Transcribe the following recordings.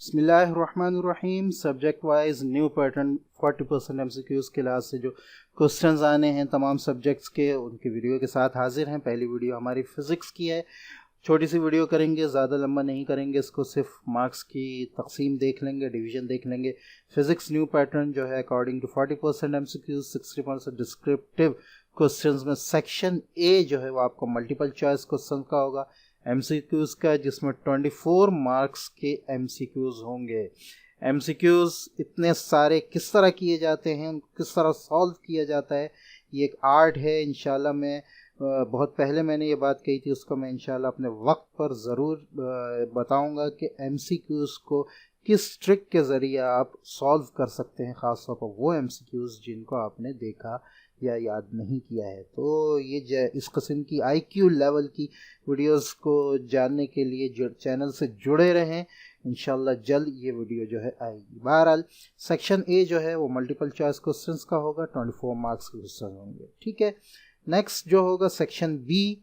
बिस्मिल्लाहिर्रहमानिर्रहीम। Subject wise new pattern 40% MCQs के लिहाज से जो क्वेश्चंस आने हैं तमाम सब्जेक्ट्स के, उनकी वीडियो के साथ हाजिर हैं। पहली वीडियो हमारी फ़िज़िक्स की है, छोटी सी वीडियो करेंगे, ज़्यादा लंबा नहीं करेंगे इसको, सिर्फ मार्क्स की तकसीम देख लेंगे, डिवीज़न देख लेंगे। फ़िज़िक्स न्यू पैटर्न जो है according to 40% MCQs, 60% descriptive questions में सेक्शन ए जो है वो आपको मल्टीपल चॉइस क्वेश्चन का होगा, MCQs का, जिसमें 24 मार्क्स के MCQs होंगे। MCQs इतने सारे किस तरह किए जाते हैं, उनको किस तरह सॉल्व किया जाता है, ये एक आर्ट है। इंशाल्लाह मैं बहुत पहले मैंने ये बात कही थी, उसको मैं इंशाल्लाह अपने वक्त पर ज़रूर बताऊंगा कि MCQs को किस ट्रिक के ज़रिए आप सॉल्व कर सकते हैं, ख़ास तौर पर वो MCQs जिनको आपने देखा या याद नहीं किया है। तो ये इस किस्म की IQ लेवल की वीडियोस को जानने के लिए चैनल से जुड़े रहें। इंशाल्लाह जल्द ये वीडियो जो है आएगी। बहरहाल सेक्शन ए जो है वो मल्टीपल चॉइस क्वेश्चंस का होगा, 24 मार्क्स के क्वेश्चन होंगे। ठीक है, नेक्स्ट जो होगा सेक्शन बी,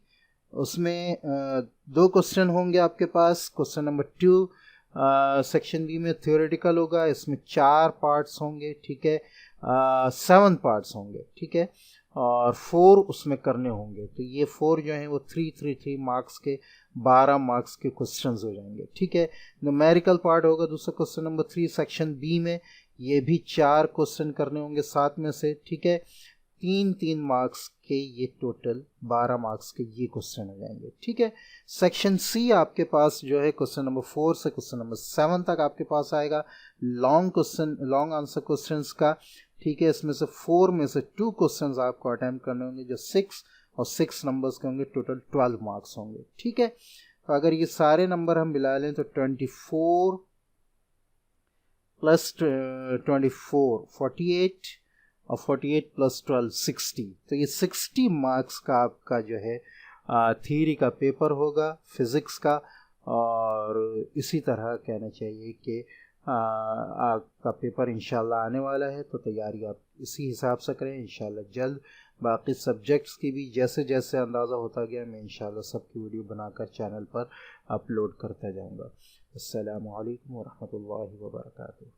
उसमें दो क्वेश्चन होंगे आपके पास। क्वेश्चन नंबर 2 सेक्शन बी में थ्योरेटिकल होगा, इसमें 4 पार्ट्स होंगे। ठीक है, 7 पार्ट्स होंगे। ठीक है, और 4 उसमें करने होंगे। तो ये 4 जो हैं वो 3 मार्क्स के 12 मार्क्स के क्वेश्चंस हो जाएंगे। ठीक है, न्यूमेरिकल पार्ट होगा दूसरा क्वेश्चन नंबर 3 सेक्शन बी में, ये भी 4 क्वेश्चन करने होंगे 7 में से। ठीक है, 3 मार्क्स के ये टोटल 12 मार्क्स के ये क्वेश्चन हो जाएंगे। ठीक है, सेक्शन सी आपके पास जो है क्वेश्चन नंबर 4 से क्वेश्चन नंबर 7 तक आपके पास आएगा, लॉन्ग आंसर क्वेश्चंस का। ठीक है, इसमें से 4 में से 2 क्वेश्चंस आपको अटेम्प्ट करने होंगे, जो 6 और 6 नंबर्स के होंगे, टोटल 12 मार्क्स होंगे। ठीक है, तो अगर ये सारे नंबर हम मिला लें तो 24 प्लस 24 48 और 48 प्लस 12 60। तो ये 60 मार्क्स का आपका जो है थ्योरी का पेपर होगा फिज़िक्स का। और इसी तरह कहना चाहिए कि आपका पेपर इंशाल्लाह आने वाला है, तो तैयारी आप इसी हिसाब से करें। इंशाल्लाह जल्द बाकी सब्जेक्ट्स की भी जैसे जैसे अंदाज़ा होता गया, मैं इंशाल्लाह सबकी वीडियो बनाकर चैनल पर अपलोड करता जाऊँगा। अस्सलामु अलैकुम वरहमतुल्लाहि वबरकातुहू।